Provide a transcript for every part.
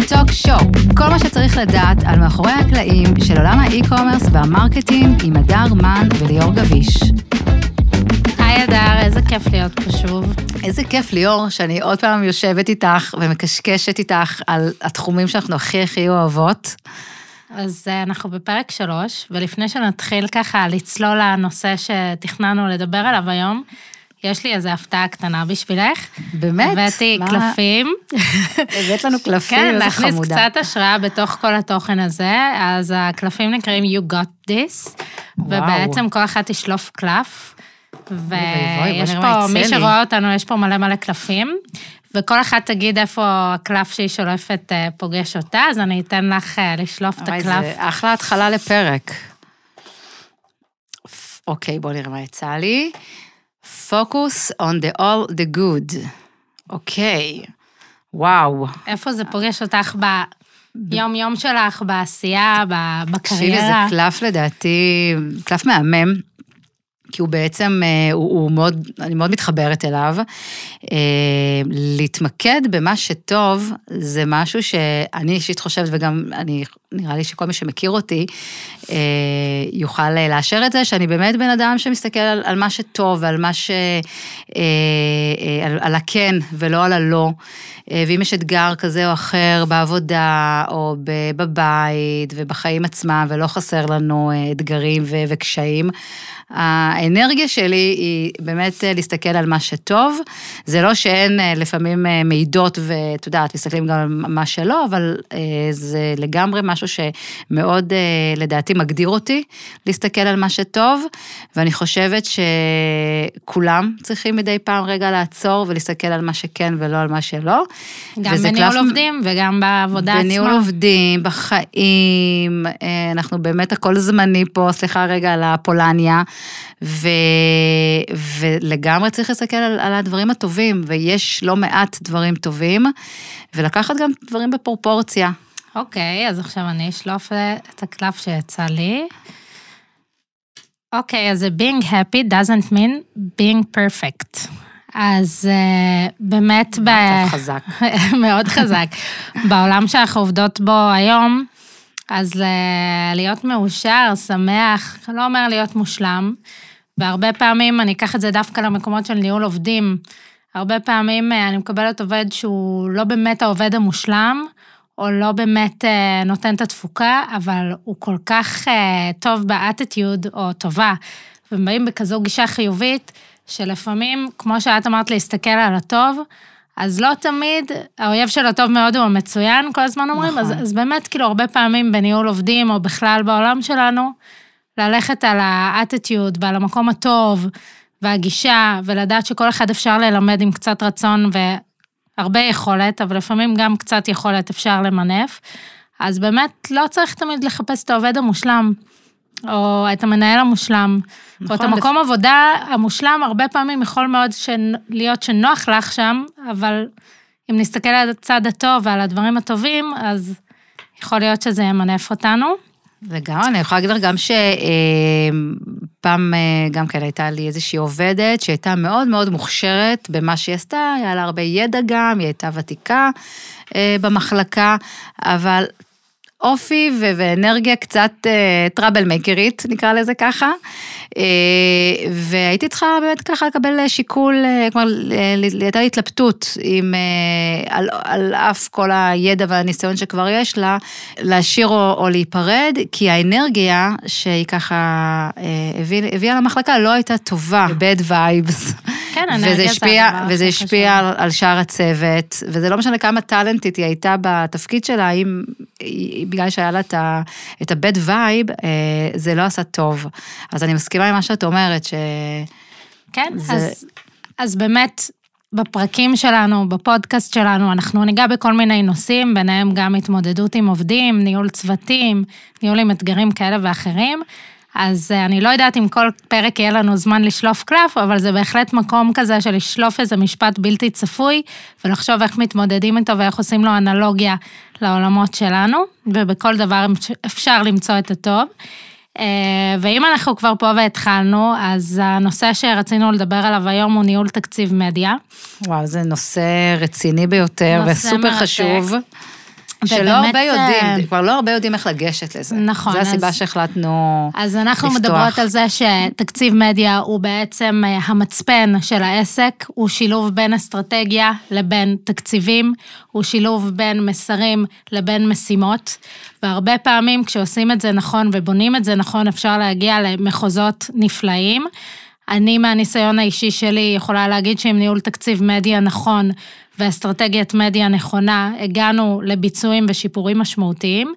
טוק שופ, כל מה שצריך לדעת על מאחורי הקלעים של עולם האי-קומרס והמרקטינג עם הדר מן וליאור גביש. היי הדר, איזה כיף להיות פה שוב. איזה כיף ליאור, שאני עוד פעם יושבת איתך ומקשקשת איתך על התחומים שאנחנו הכי אוהבות. אז אנחנו בפרק 3, ולפני שנתחיל ככה לצלול לנושא שתכננו לדבר עליו היום, יש לי איזו הפתעה קטנה בשבילך. באמת? הבאתי קלפים. הבאת לנו קלפים, כן, איזה להכניס חמודה. קצת השראה בתוך כל התוכן הזה, אז הקלפים נקראים You Got This, ובעצם כל אחת תשלוף קלף, ויש פה, מי שרואה אותנו, יש פה מלא קלפים, וכל אחת תגיד איפה הקלף שהיא שולפת פוגש אותה, אז אני אתן לך לשלוף את הקלף. זה אחלה התחלה לפרק. אוקיי, בואו נראה מה יצא לי. Focus on the all the good. אוקיי, וואו. איפה זה פוגש אותך ביום שלך, בעשייה, בקריירה? תקשיבי, זה קלף לדעתי, קלף מהמם, כי הוא בעצם, הוא מאוד, אני מאוד מתחברת אליו. להתמקד במה שטוב, זה משהו שאני אישית חושבת, וגם נראה לי שכל מי שמכיר אותי, יוכל לאשר את זה, שאני באמת בן אדם שמסתכל על מה שטוב, על מה על הכן ולא על הלא, ואם יש אתגר כזה או אחר בעבודה, או בבית, ובחיים עצמם, ולא חסר לנו אתגרים וקשיים, האנרגיה שלי היא באמת להסתכל על מה שטוב, זה לא שאין לפעמים מידות ואת יודעת, מסתכלים גם על מה שלא, אבל זה לגמרי משהו שמאוד לדעתי מגדיר אותי, להסתכל על מה שטוב, ואני חושבת שכולם צריכים מדי פעם רגע לעצור ולהסתכל על מה שכן ולא על מה שלא. גם בניהול עובדים וגם בעבודה עצמה. בניהול עובדים, בחיים, אנחנו באמת הכל זמני פה, סליחה רגע על הפולניה, ולגמרי צריך לסתכל על הדברים הטובים, ויש לא מעט דברים טובים, ולקחת גם דברים בפרופורציה. אוקיי, אז עכשיו אני אשלוף את הקלף שיצא לי. אוקיי, אז being happy doesn't mean being perfect. אז באמת חזק. מאוד חזק. בעולם שאנחנו עובדות בו היום, אז להיות מאושר, שמח, לא אומר להיות מושלם, והרבה פעמים אני אקח את זה דווקא למקומות של ניהול עובדים, הרבה פעמים אני מקבלת עובד שהוא לא באמת העובד המושלם, או לא באמת נותן את התפוקה, אבל הוא כל כך טוב באטיטיוד או טובה, והם באים בכזו גישה חיובית, שלפעמים, כמו שאת אמרת להסתכל על הטוב, אז לא תמיד, האויב של הטוב מאוד הוא המצוין, כל הזמן אומרים, נכון. אז באמת כאילו הרבה פעמים בניהול עובדים, או בכלל בעולם שלנו, ללכת על האטיטיוד ועל המקום הטוב, והגישה, ולדעת שכל אחד אפשר ללמד עם קצת רצון, והרבה יכולת, אבל לפעמים גם קצת יכולת אפשר למנף, אז באמת לא צריך תמיד לחפש את העובד המושלם, או את המנהל המושלם, נכון, או את המקום עבודה המושלם, הרבה פעמים יכול מאוד להיות שנוח לך שם, אבל אם נסתכל על הצד הטוב ועל הדברים הטובים, אז יכול להיות שזה ימנף אותנו. וגם, אני יכולה להגיד לך גם שפעם גם כן הייתה לי איזושהי עובדת, שהייתה מאוד מאוד מוכשרת במה שהיא עשתה, היה לה הרבה ידע גם, היא הייתה ותיקה במחלקה, אבל אופי ואנרגיה קצת טראבל מייקרית, נקרא לזה ככה, והייתי צריכה באמת ככה לקבל שיקול, כלומר, הייתה לי התלבטות על אף כל הידע והניסיון שכבר יש לה, להשאיר או להיפרד, כי האנרגיה שהיא ככה הביאה למחלקה לא הייתה טובה, bad vibes. כן, וזה השפיע על שאר הצוות, וזה לא משנה כמה טלנטית היא הייתה בתפקיד שלה, בגלל שהיה לה את ה-bad vibe, זה לא עשה טוב. אז אני מסכימה עם מה שאת אומרת, כן, אז באמת, בפרקים שלנו, בפודקאסט שלנו, אנחנו ניגע בכל מיני נושאים, ביניהם גם התמודדות עם עובדים, ניהול צוותים, ניהול עם אתגרים כאלה ואחרים, אז אני לא יודעת אם כל פרק יהיה לנו זמן לשלוף קלף, אבל זה בהחלט מקום כזה של לשלוף איזה משפט בלתי צפוי, ולחשוב איך מתמודדים איתו ואיך עושים לו אנלוגיה לעולמות שלנו, ובכל דבר אפשר למצוא את הטוב. ואם אנחנו כבר פה והתחלנו, אז הנושא שרצינו לדבר עליו היום הוא ניהול תקציב מדיה. וואו, זה נושא רציני ביותר וסופר חשוב. שלא הרבה יודעים, כבר לא הרבה יודעים איך לגשת לזה. נכון. זה הסיבה שהחלטנו לפתוח. אז אנחנו מדברות על זה שתקציב מדיה הוא בעצם המצפן של העסק, הוא שילוב בין אסטרטגיה לבין תקציבים, הוא שילוב בין מסרים לבין משימות, והרבה פעמים כשעושים את זה נכון ובונים את זה נכון, אפשר להגיע למחוזות נפלאים. אני מהניסיון האישי שלי יכולה להגיד שעם ניהול תקציב מדיה נכון ואסטרטגיית מדיה נכונה, הגענו לביצועים ושיפורים משמעותיים,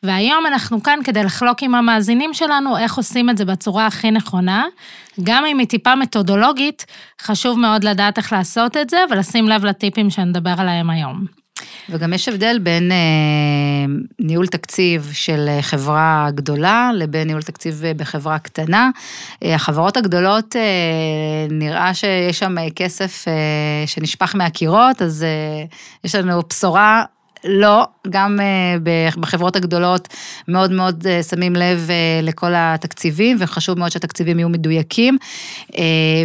והיום אנחנו כאן כדי לחלוק עם המאזינים שלנו איך עושים את זה בצורה הכי נכונה, גם אם היא טיפה מתודולוגית, חשוב מאוד לדעת איך לעשות את זה, ולשים לב לטיפים שנדבר עליהם היום. וגם יש הבדל בין ניהול תקציב של חברה גדולה, לבין ניהול תקציב בחברה קטנה. החברות הגדולות, נראה שיש שם כסף שנשפך מהקירות, אז יש לנו בשורה, לא, גם בחברות הגדולות מאוד מאוד שמים לב לכל התקציבים, וחשוב מאוד שהתקציבים יהיו מדויקים,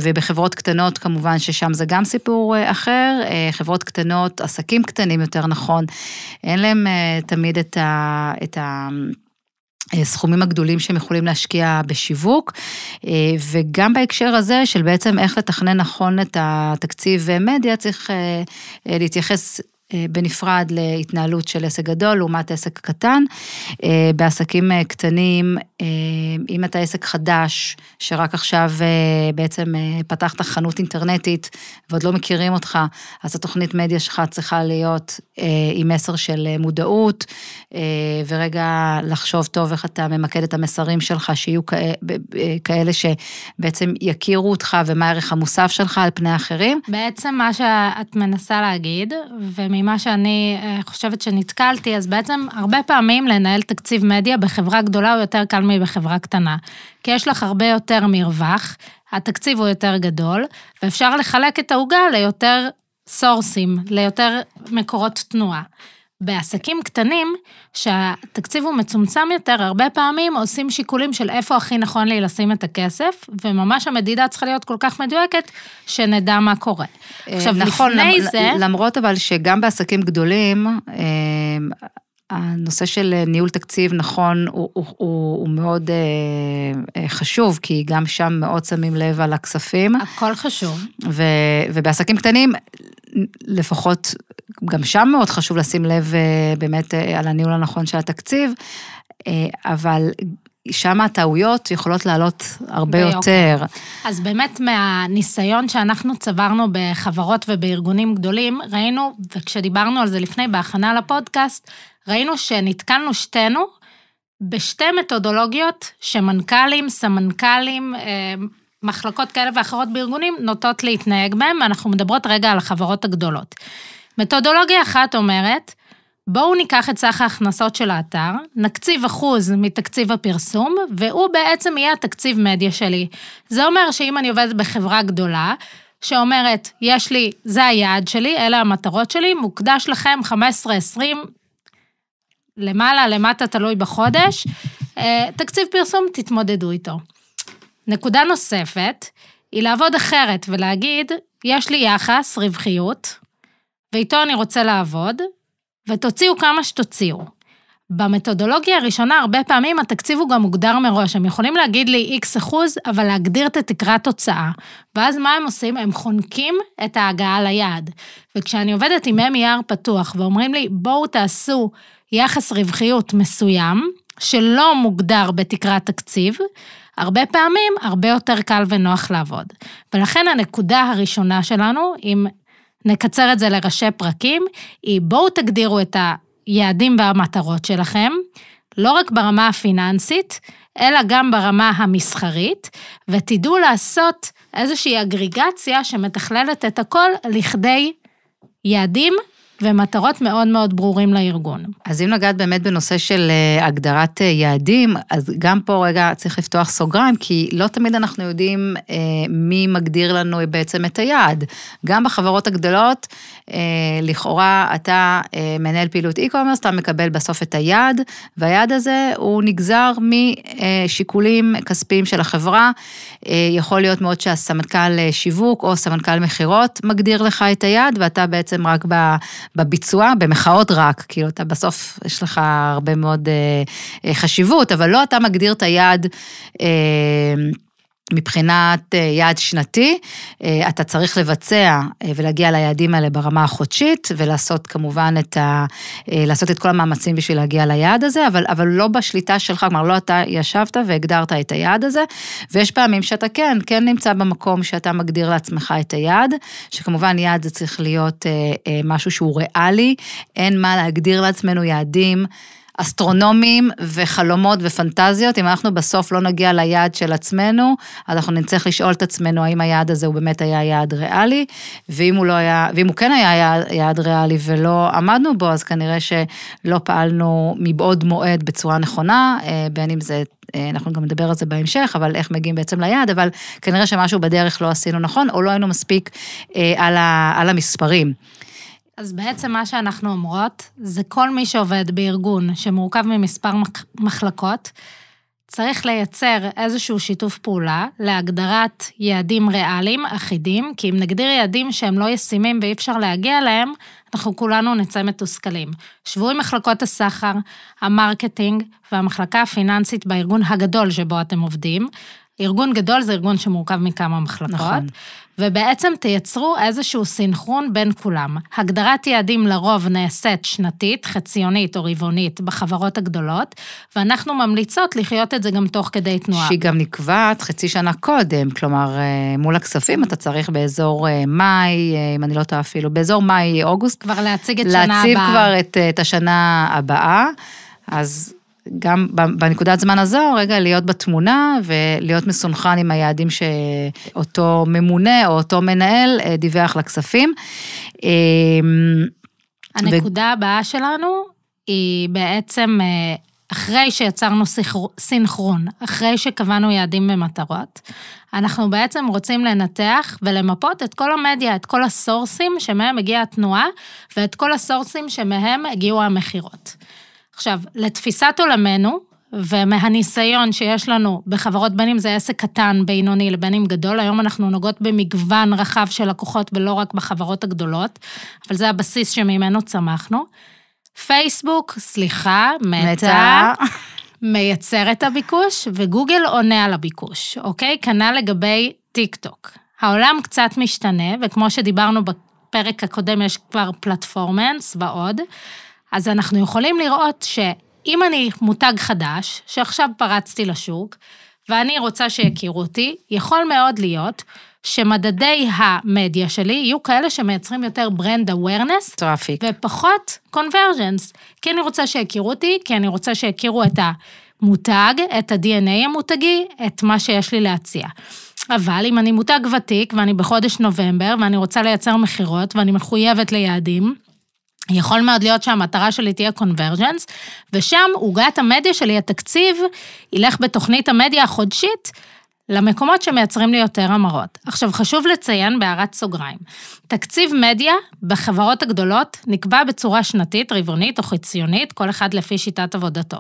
ובחברות קטנות כמובן ששם זה גם סיפור אחר, חברות קטנות, עסקים קטנים יותר נכון, אין להם תמיד את הסכומים הגדולים שהם יכולים להשקיע בשיווק, וגם בהקשר הזה של בעצם איך לתכנן נכון את התקציב מדיה, צריך להתייחס בנפרד להתנהלות של עסק גדול, לעומת עסק קטן. בעסקים קטנים, אם אתה עסק חדש, שרק עכשיו בעצם פתחת חנות אינטרנטית, ועוד לא מכירים אותך, אז התוכנית מדיה שלך צריכה להיות עם מסר של מודעות, ורגע לחשוב טוב איך אתה ממקד את המסרים שלך, שיהיו כאלה שבעצם יכירו אותך, ומה הערך המוסף שלך על פני אחרים. בעצם מה שאת מנסה להגיד, ממה שאני חושבת שנתקלתי, אז בעצם הרבה פעמים לנהל תקציב מדיה בחברה גדולה הוא יותר קל מבחברה קטנה, כי יש לך הרבה יותר מרווח, התקציב הוא יותר גדול, ואפשר לחלק את העוגה ליותר סורסים, ליותר מקורות תנועה. בעסקים קטנים, שהתקציב הוא מצומצם יותר, הרבה פעמים עושים שיקולים של איפה הכי נכון לי לשים את הכסף, וממש המדידה צריכה להיות כל כך מדויקת, שנדע מה קורה. עכשיו, נכון, לפני זה... למרות אבל שגם בעסקים גדולים, הנושא של ניהול תקציב נכון, הוא מאוד חשוב, כי גם שם מאוד שמים לב על הכספים. הכל חשוב. ובעסקים קטנים, לפחות גם שם מאוד חשוב לשים לב באמת על הניהול הנכון של התקציב, אבל שם הטעויות יכולות לעלות הרבה יותר. אז באמת מהניסיון שאנחנו צברנו בחברות ובארגונים גדולים, ראינו, וכשדיברנו על זה לפני בהכנה לפודקאסט, ראינו שנתקלנו שתינו בשתי מתודולוגיות שמנכ"לים, סמנכ"לים, מחלקות כאלה ואחרות בארגונים נוטות להתנהג בהם, ואנחנו מדברות רגע על החברות הגדולות. מתודולוגיה אחת אומרת, בואו ניקח את סך ההכנסות של האתר, נקציב 1% מתקציב הפרסום, והוא בעצם יהיה התקציב מדיה שלי. זה אומר שאם אני עובדת בחברה גדולה, שאומרת, יש לי, זה היעד שלי, אלה המטרות שלי, מוקדש לכם 15-20, למעלה, למטה, תלוי בחודש, תקציב פרסום, תתמודדו איתו. נקודה נוספת, היא לעבוד אחרת ולהגיד, יש לי יחס, רווחיות, ואיתו אני רוצה לעבוד, ותוציאו כמה שתוציאו. במתודולוגיה הראשונה, הרבה פעמים התקציב הוא גם מוגדר מראש, הם יכולים להגיד לי X%, אבל להגדיר את התקרת תוצאה, ואז מה הם עושים? הם חונקים את ההגעה ליעד, וכשאני עובדת עם MER פתוח, ואומרים לי, בואו תעשו יחס רווחיות מסוים, שלא מוגדר בתקרת תקציב, הרבה פעמים הרבה יותר קל ונוח לעבוד. ולכן הנקודה הראשונה שלנו, אם נקצר את זה לראשי פרקים, היא בואו תגדירו את היעדים והמטרות שלכם, לא רק ברמה הפיננסית, אלא גם ברמה המסחרית, ותדעו לעשות איזושהי אגריגציה שמתכללת את הכל לכדי יעדים ומטרות מאוד מאוד ברורים לארגון. אז אם נגעת באמת בנושא של הגדרת יעדים, אז גם פה רגע צריך לפתוח סוגריים, כי לא תמיד אנחנו יודעים מי מגדיר לנו בעצם את היעד. גם בחברות הגדולות, לכאורה אתה מנהל פעילות e-commerce, אתה מקבל בסוף את היעד, והיעד הזה הוא נגזר משיקולים כספיים של החברה, יכול להיות מאוד שהסמנכ"ל שיווק או סמנכ"ל מחירות מגדיר לך את היעד, ואתה בעצם רק בביצוע, במחאות רק, כאילו אתה בסוף יש לך הרבה מאוד חשיבות, אבל לא אתה מגדיר את היעד מבחינת יעד שנתי, אתה צריך לבצע ולהגיע ליעדים האלה ברמה החודשית, ולעשות כמובן לעשות את כל המאמצים בשביל להגיע ליעד הזה, אבל לא בשליטה שלך, כלומר לא אתה ישבת והגדרת את היעד הזה, ויש פעמים שאתה כן נמצא במקום שאתה מגדיר לעצמך את היעד, שכמובן יעד זה צריך להיות משהו שהוא ריאלי, אין מה להגדיר לעצמנו יעדים, אסטרונומיים וחלומות ופנטזיות, אם אנחנו בסוף לא נגיע ליעד של עצמנו, אז אנחנו נצטרך לשאול את עצמנו, האם היעד הזה הוא באמת היה יעד ריאלי, ואם הוא כן היה יעד ריאלי ולא עמדנו בו, אז כנראה שלא פעלנו מבעוד מועד בצורה נכונה, בין אם זה, אנחנו גם נדבר על זה בהמשך, אבל איך מגיעים בעצם ליעד, אבל כנראה שמשהו בדרך לא עשינו נכון, או לא היינו מספיק על המספרים. אז בעצם מה שאנחנו אומרות, זה כל מי שעובד בארגון שמורכב ממספר מחלקות, צריך לייצר איזשהו שיתוף פעולה להגדרת יעדים ריאליים, אחידים, כי אם נגדיר יעדים שהם לא ישימים ואי אפשר להגיע אליהם, אנחנו כולנו נצא מתוסכלים. שבו עם מחלקות הסחר, המרקטינג והמחלקה הפיננסית בארגון הגדול שבו אתם עובדים, ארגון גדול זה ארגון שמורכב מכמה מחלקות, נכון. ובעצם תייצרו איזשהו סינכרון בין כולם. הגדרת יעדים לרוב נעשית שנתית, חציונית או רבעונית בחברות הגדולות, ואנחנו ממליצות לחיות את זה גם תוך כדי תנועה. שהיא גם נקבעת חצי שנה קודם, כלומר מול הכספים אתה צריך באזור מאי, אם אני לא טועה אפילו, באזור מאי-אוגוסט, כבר להציג את שנה הבאה. להציב כבר את השנה הבאה, אז גם בנקודת זמן הזו, רגע, להיות בתמונה ולהיות מסונכן עם היעדים שאותו ממונה או אותו מנהל דיווח לכספים. הנקודה הבאה שלנו היא בעצם אחרי שיצרנו סינכרון, אחרי שקבענו יעדים במטרות, אנחנו בעצם רוצים לנתח ולמפות את כל המדיה, את כל הסורסים שמהם הגיעה התנועה, ואת כל הסורסים שמהם הגיעו המחירות. עכשיו, לתפיסת עולמנו, ומהניסיון שיש לנו בחברות, בין אם זה עסק קטן, בינוני, לבין אם גדול, היום אנחנו נוגעות במגוון רחב של לקוחות, ולא רק בחברות הגדולות, אבל זה הבסיס שממנו צמחנו. פייסבוק, מטא, מייצר את הביקוש, וגוגל עונה על הביקוש, אוקיי? כנ"ל לגבי טיק טוק. העולם קצת משתנה, וכמו שדיברנו בפרק הקודם, יש כבר פלטפורמנס ועוד, אז אנחנו יכולים לראות שאם אני מותג חדש, שעכשיו פרצתי לשוק, ואני רוצה שיכירו אותי, יכול מאוד להיות שמדדי המדיה שלי יהיו כאלה שמייצרים יותר ברנד אווירנס, טראפיק. ופחות קונברג'נס. כי אני רוצה שיכירו אותי, כי אני רוצה שיכירו את המותג, את ה-DNA המותגי, את מה שיש לי להציע. אבל אם אני מותג ותיק, ואני בחודש נובמבר, ואני רוצה לייצר מחירות, ואני מחויבת ליעדים, יכול מאוד להיות שהמטרה שלי תהיה קונברג'נס, ושם עוגת המדיה שלי, התקציב, ילך בתוכנית המדיה החודשית, למקומות שמייצרים לי יותר המרות. עכשיו, חשוב לציין בהערת סוגריים, תקציב מדיה בחברות הגדולות נקבע בצורה שנתית, רבעונית או חציונית, כל אחד לפי שיטת עבודתו.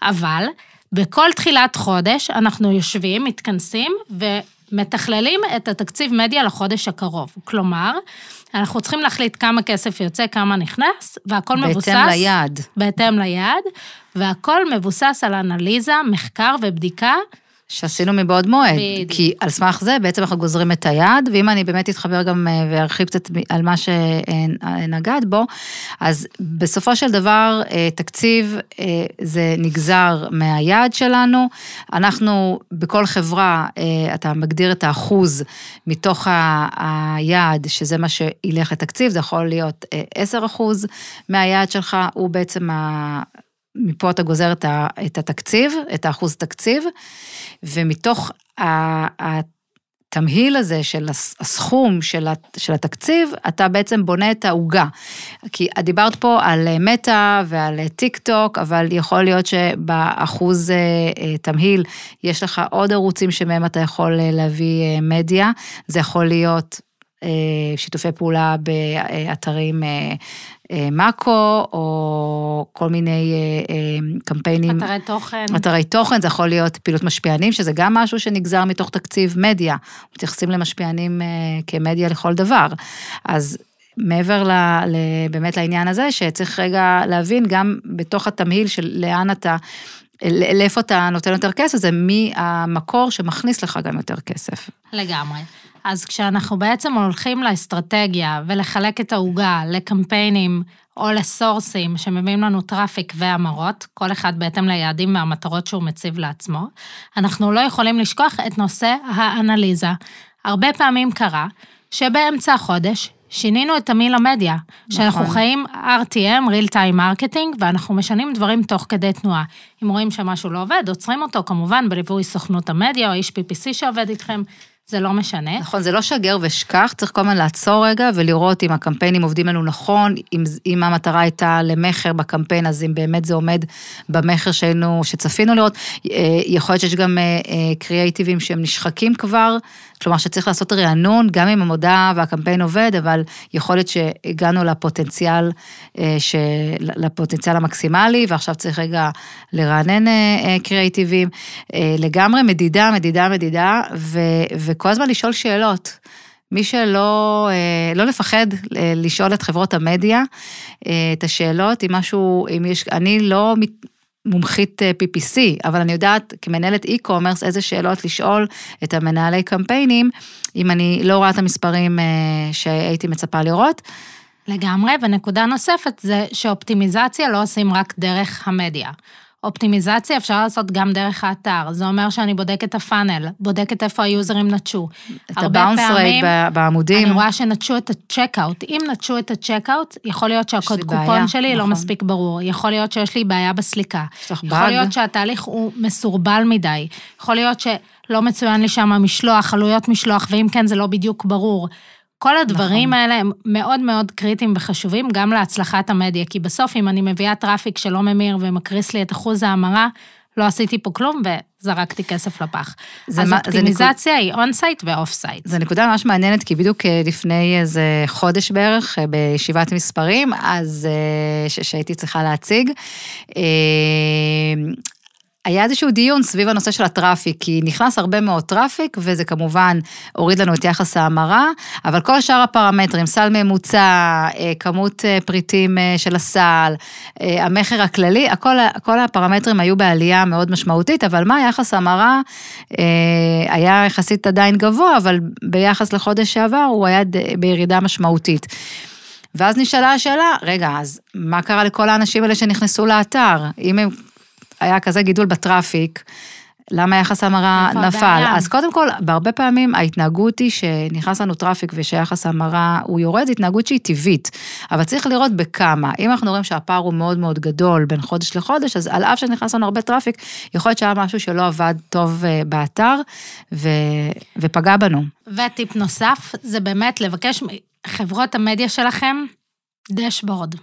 אבל בכל תחילת חודש אנחנו יושבים, מתכנסים ומתכללים את התקציב מדיה לחודש הקרוב. כלומר, אנחנו צריכים להחליט כמה כסף יוצא, כמה נכנס, והכל מבוסס... בהתאם ליעד. בהתאם ליעד, והכל מבוסס על אנליזה, מחקר ובדיקה, שעשינו מבעוד מועד, כי על סמך זה בעצם אנחנו גוזרים את היעד, ואם אני באמת אתחבר גם וארחיב קצת על מה שנגעת בו, אז בסופו של דבר תקציב זה נגזר מהיעד שלנו, אנחנו בכל חברה, אתה מגדיר את האחוז מתוך היעד, שזה מה שילך לתקציב, זה יכול להיות 10% מהיעד שלך, הוא בעצם מפה אתה גוזר את התקציב, את האחוז תקציב, ומתוך התמהיל הזה של הסכום של התקציב, אתה בעצם בונה את העוגה. כי דיברת פה על מטא ועל טיק טוק, אבל יכול להיות שבאחוז תמהיל יש לך עוד ערוצים שמהם אתה יכול להביא מדיה, זה יכול להיות שיתופי פעולה באתרים מאקו, או כל מיני קמפיינים. אתרי תוכן, זה יכול להיות פעילות משפיענים, שזה גם משהו שנגזר מתוך תקציב מדיה, מתייחסים למשפיענים כמדיה לכל דבר. אז מעבר באמת לעניין הזה, שצריך רגע להבין גם בתוך התמהיל של לאן אתה, לאיפה אתה נותן יותר כסף, זה מי המקור שמכניס לך גם יותר כסף. לגמרי. אז כשאנחנו בעצם הולכים לאסטרטגיה ולחלק את העוגה לקמפיינים או לסורסים שמביאים לנו טראפיק והמרות, כל אחד בהתאם ליעדים והמטרות שהוא מציב לעצמו, אנחנו לא יכולים לשכוח את נושא האנליזה. הרבה פעמים קרה שבאמצע החודש שינינו את תמהיל המדיה, שאנחנו חיים RTM, Real Time Marketing, ואנחנו משנים דברים תוך כדי תנועה. אם רואים שמשהו לא עובד, עוצרים אותו כמובן בליווי סוכנות המדיה, או איש PPC שעובד איתכם, זה לא משנה. נכון, זה לא שגר ושכח, צריך כל הזמן לעצור רגע ולראות אם הקמפיינים עובדים לנו נכון, אם המטרה הייתה למחר בקמפיין, אז אם באמת זה עומד במחר שצפינו לראות, יכול להיות שיש גם קריאייטיבים שהם נשחקים כבר, כלומר שצריך לעשות רענון, גם אם המודעה והקמפיין עובד, אבל יכול להיות שהגענו לפוטנציאל המקסימלי, ועכשיו צריך רגע לרענן קריאייטיבים, לגמרי מדידה, וכל הזמן לשאול שאלות. מי שלא לפחד לשאול את חברות המדיה, את השאלות, אני לא מומחית PPC, אבל אני יודעת כמנהלת e-commerce איזה שאלות לשאול את המנהלי קמפיינים, אם אני לא רואה את המספרים שהייתי מצפה לראות. לגמרי, ונקודה נוספת זה שאופטימיזציה לא עושים רק דרך המדיה. אופטימיזציה אפשר לעשות גם דרך האתר, זה אומר שאני בודקת את הפאנל, בודקת איפה היוזרים נטשו. את הבאונס רייט בעמודים. אני רואה שנטשו את הצ'קאוט, אם נטשו את הצ'קאוט, יכול להיות שהקוד קופון שלי לא מספיק ברור, יכול להיות שיש לי בעיה בסליקה, יכול להיות שהתהליך הוא מסורבל מדי, יכול להיות שלא מצוין לי שם משלוח, עלויות משלוח, ואם כן זה לא בדיוק ברור. כל הדברים האלה הם מאוד מאוד קריטיים וחשובים גם להצלחת המדיה, כי בסוף אם אני מביאה טראפיק שלא ממיר ומקריס לי את אחוז ההמרה, לא עשיתי פה כלום וזרקתי כסף לפח. אז אופטימיזציה היא און-סייט ואוף-סייט. זו נקודה ממש מעניינת, כי בדיוק לפני איזה חודש בערך, בישיבת מספרים, אז שהייתי צריכה להציג, היה איזשהו דיון סביב הנושא של הטראפיק, כי נכנס הרבה מאוד טראפיק, וזה כמובן הוריד לנו את יחס ההמרה, אבל כל שאר הפרמטרים, סל ממוצע, כמות פריטים של הסל, המחיר הכללי, כל הפרמטרים היו בעלייה מאוד משמעותית, אבל מה יחס ההמרה? היה יחסית עדיין גבוה, אבל ביחס לחודש שעבר הוא היה בירידה משמעותית. ואז נשאלה השאלה, רגע, אז מה קרה לכל האנשים האלה שנכנסו לאתר? אם הם היה כזה גידול בטראפיק, למה יחס ההמרה נפל? אז קודם כל, בהרבה פעמים ההתנהגות היא שנכנס לנו טראפיק ושיחס ההמרה הוא יורד, זו התנהגות שהיא טבעית, אבל צריך לראות בכמה. אם אנחנו רואים שהפער הוא מאוד מאוד גדול בין חודש לחודש, אז על אף שנכנס לנו הרבה טראפיק, יכול להיות שהיה משהו שלא עבד טוב באתר ופגע בנו. וטיפ נוסף, זה באמת לבקש מחברות המדיה שלכם דשבורד.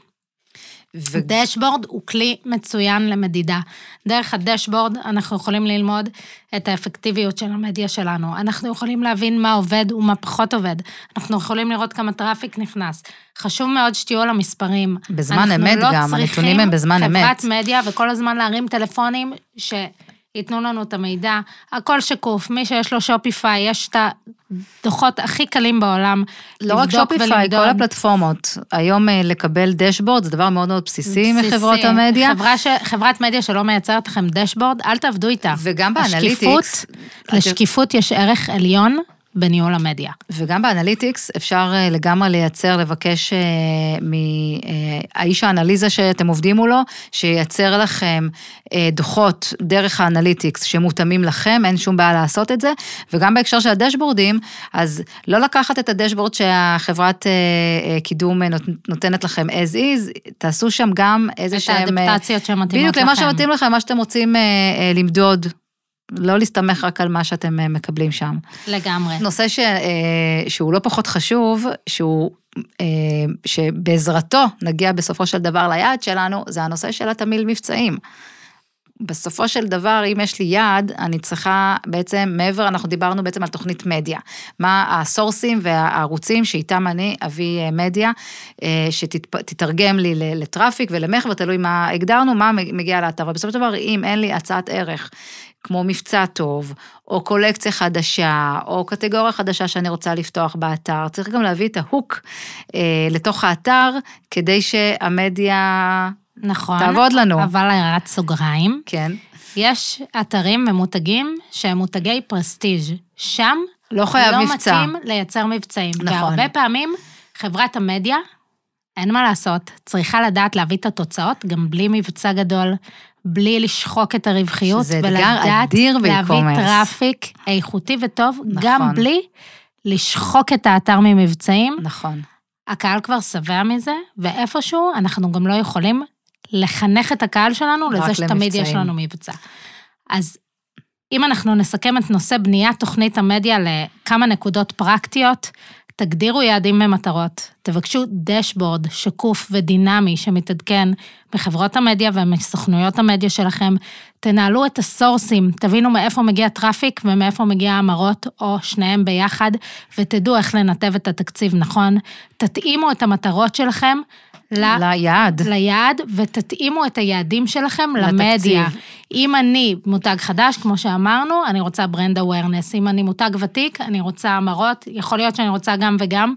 דשבורד הוא כלי מצוין למדידה. דרך הדשבורד אנחנו יכולים ללמוד את האפקטיביות של המדיה שלנו. אנחנו יכולים להבין מה עובד ומה פחות עובד. אנחנו יכולים לראות כמה טראפיק נכנס. חשוב מאוד שתהיו על המספרים. בזמן אמת גם, הנתונים הם בזמן אמת. חברת מדיה וכל הזמן להרים טלפונים ייתנו לנו את המידע, הכל שקוף, מי שיש לו שופיפיי, יש את הדוחות הכי קלים בעולם, לא רק שופיפיי, כל הפלטפורמות, היום לקבל דשבורד, זה דבר מאוד מאוד בסיסי מחברות המדיה. חברת מדיה שלא מייצרת לכם דשבורד, אל תעבדו איתה. וגם באנליטיקס. לשקיפות יש ערך עליון, בניהול המדיה. וגם באנליטיקס אפשר לגמרי לייצר, לבקש מהאיש האנליזה שאתם עובדים מולו, שייצר לכם דוחות דרך האנליטיקס שמותאמים לכם, אין שום בעיה לעשות את זה, וגם בהקשר של הדשבורדים, אז לא לקחת את הדשבורד שהחברת קידום נותנת לכם as is, תעשו שם גם איזה שהם... את האדפטציות שמתאימות לכם. בדיוק למה שמתאים לכם, מה שאתם רוצים למדוד, לא להסתמך רק על מה שאתם מקבלים שם. לגמרי. נושא שהוא לא פחות חשוב, שבעזרתו נגיע בסופו של דבר ליעד שלנו, זה הנושא של התמהיל מבצעים. בסופו של דבר, אם יש לי יעד, אני צריכה בעצם, מעבר, אנחנו דיברנו בעצם על תוכנית מדיה, מה הסורסים והערוצים שאיתם אני אביא מדיה, שתתרגם לי לטראפיק ולמחר, ותלוי מה הגדרנו, מה מגיע לאתר, ובסופו של דבר, אם אין לי הצעת ערך, כמו מבצע טוב, או קולקציה חדשה, או קטגוריה חדשה שאני רוצה לפתוח באתר, צריך גם להביא את ההוק לתוך האתר, כדי שהמדיה נכון, תעבוד לנו. אבל הערת סוגריים. כן. יש אתרים ומותגים שהם מותגי פרסטיג'. שם לא חייב לא מבצע. מתאים לייצר מבצעים. נכון. והרבה פעמים חברת המדיה, אין מה לעשות, צריכה לדעת להביא את התוצאות, גם בלי מבצע גדול, בלי לשחוק את הרווחיות, שזה אתגר אדיר ולדעת להביא טראפיק איכותי וטוב, נכון. גם בלי לשחוק את האתר ממבצעים. נכון. הקהל כבר שבע מזה, ואיפשהו אנחנו גם לא יכולים לחנך את הקהל שלנו לזה שתמיד יש לנו מבצע. אז אם אנחנו נסכם את נושא בניית תוכנית המדיה לכמה נקודות פרקטיות, תגדירו יעדים ומטרות, תבקשו דשבורד שקוף ודינמי שמתעדכן מחברות המדיה ומסוכנויות המדיה שלכם, תנהלו את הסורסים, תבינו מאיפה מגיע טראפיק ומאיפה מגיע המרות או שניהם ביחד, ותדעו איך לנתב את התקציב נכון, תתאימו את המטרות שלכם ליעד, ותתאימו את היעדים שלכם למדיה. אם אני מותג חדש, כמו שאמרנו, אני רוצה ברנד אווירנס. אם אני מותג ותיק, אני רוצה אמרות, יכול להיות שאני רוצה גם וגם,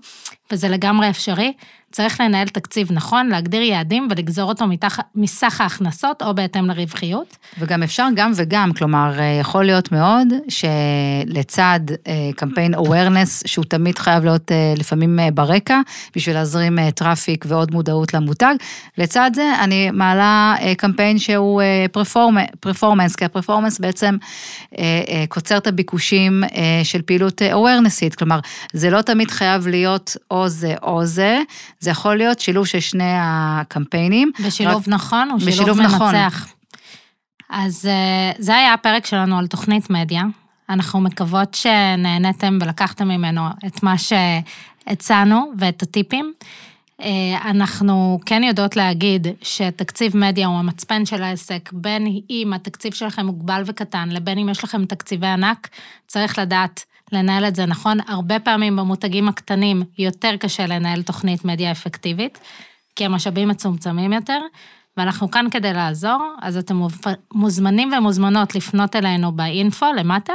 וזה לגמרי אפשרי. צריך לנהל תקציב נכון, להגדיר יעדים ולגזור אותו מסך ההכנסות או בהתאם לרווחיות. וגם אפשר גם וגם, כלומר, יכול להיות מאוד שלצד קמפיין awareness, שהוא תמיד חייב להיות לפעמים ברקע, בשביל להזרים טראפיק ועוד מודעות למותג, לצד זה אני מעלה קמפיין שהוא פרפורמנס, כי הפרפורמנס בעצם קוצר את הביקושים של פעילות awarenessית, כלומר, זה לא תמיד חייב להיות או זה או זה, זה יכול להיות שילוב של שני הקמפיינים. בשילוב נכון או שילוב מנצח. אז זה היה הפרק שלנו על תוכנית מדיה. אנחנו מקוות שנהנתם ולקחתם ממנו את מה שהצענו ואת הטיפים. אנחנו כן יודעות להגיד שתקציב מדיה הוא המצפן של העסק, בין אם התקציב שלכם מוגבל וקטן, לבין אם יש לכם תקציבי ענק, צריך לדעת לנהל את זה נכון. הרבה פעמים במותגים הקטנים יותר קשה לנהל תוכנית מדיה אפקטיבית, כי המשאבים מצומצמים יותר, ואנחנו כאן כדי לעזור, אז אתם מוזמנים ומוזמנות לפנות אלינו באינפו למטה,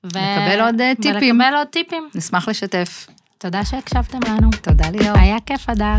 לקבל עוד טיפים. ולקבל עוד טיפים. נשמח לשתף. תודה שהקשבתם לנו. תודה ליאור. היה כיף, אדר.